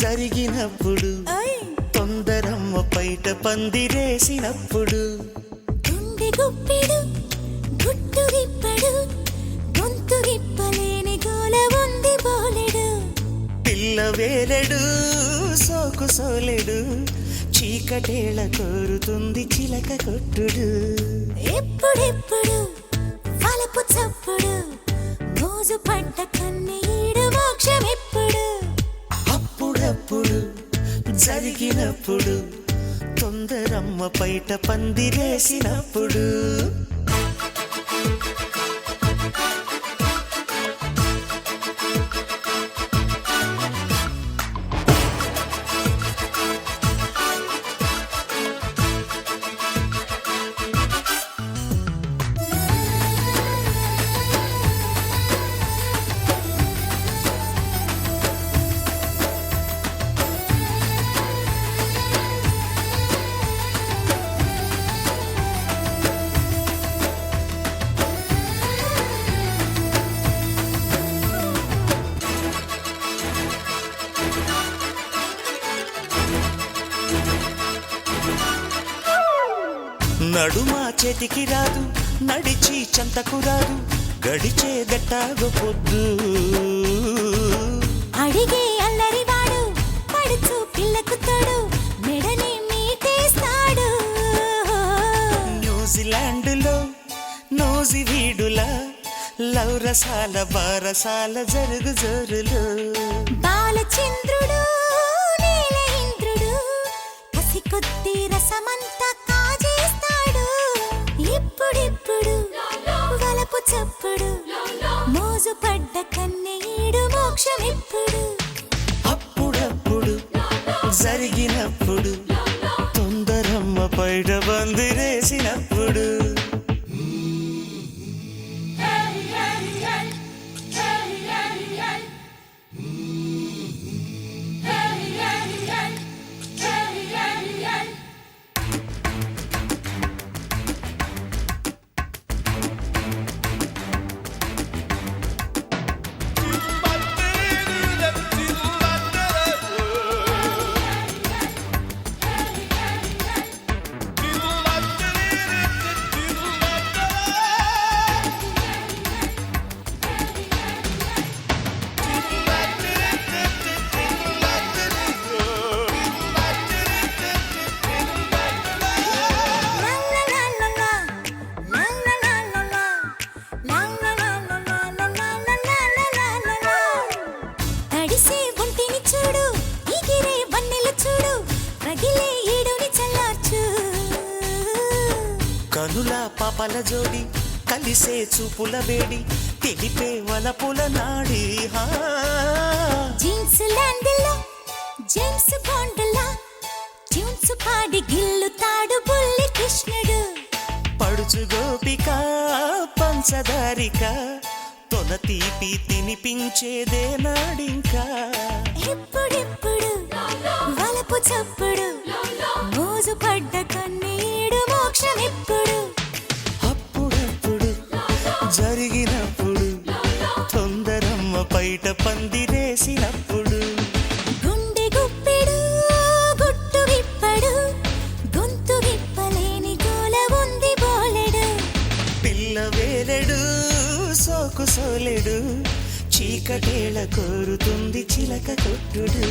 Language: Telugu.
జరిగినప్పుడు తొందరమ్మ పైట పందిరేసినప్పుడు గుండె గుప్పెడు గుట్టు విప్పడు గొంతు విప్పలేని గోల ఉంది బోలెడు పిల్ల వేలెడు సోకు సోలెడు చీకటేళ కోరుతుంది చిలక కొట్టుడు ఎప్పుడెప్పుడు వలపు చప్పుడు మోజు పడ్డ కన్నీడు మోక్షం ఎప్పుడు అప్పుడప్పుడు జరిగినప్పుడు తొందరమ్మ పైట పందిరేసినప్పుడు నడుమా చేతికి రాదు నడిచి చంతకు రాదు గడిచే గట్టాగు పొద్దు అడిగే అల్లరివాడు పడుచు పిల్లకు తోడు మెడని మీటేస్తాడు న్యూజిలాండ్లో నోజి వీడులా లౌరసాల బారసాల జరుగు జోరులు బాలచంద్రుడు నీల ఇంద్రుడు కసి కొద్ది రసమంతా కాజేస్తాడు ఇప్పుడిప్పుడు వలపు చప్పుడు మోజు పడ్డ కన్నీడు మోక్షం ఎప్పుడు అప్పుడప్పుడు జరిగినప్పుడు తొందరమ్మ పైట బందిరేసినప్పుడు కనుల పాపల జోడి కలిసే చూపుల వేడి తెలిపే వలపుల నాడి జీన్స్ ల్యాండ్లో జేమ్స్ బాండ్లా ట్యూన్స్ పాడి గిల్లుతాడు బుల్లి కృష్ణుడు పడుచు గోపిక పంచదారిక తొల తీపి తినిపించేదే నాడింకా ఎప్పుడెప్పుడు వలపు చప్పుడు మోజు పడ్డ కన్నీడు మోక్షం ఎప్పుడు అప్పుడప్పుడు జరిగినప్పుడు తొందరమ్మ పైట పందిరేసినప్పుడు గుండె గుప్పెడు గుట్టు విప్పడు గొంతు విప్పలేని గోల ఉంది బోలెడు పిల్ల వేలెడు సోకు సోలెడు చీకటేళ కోరుతుంది చిలక కొట్టుడు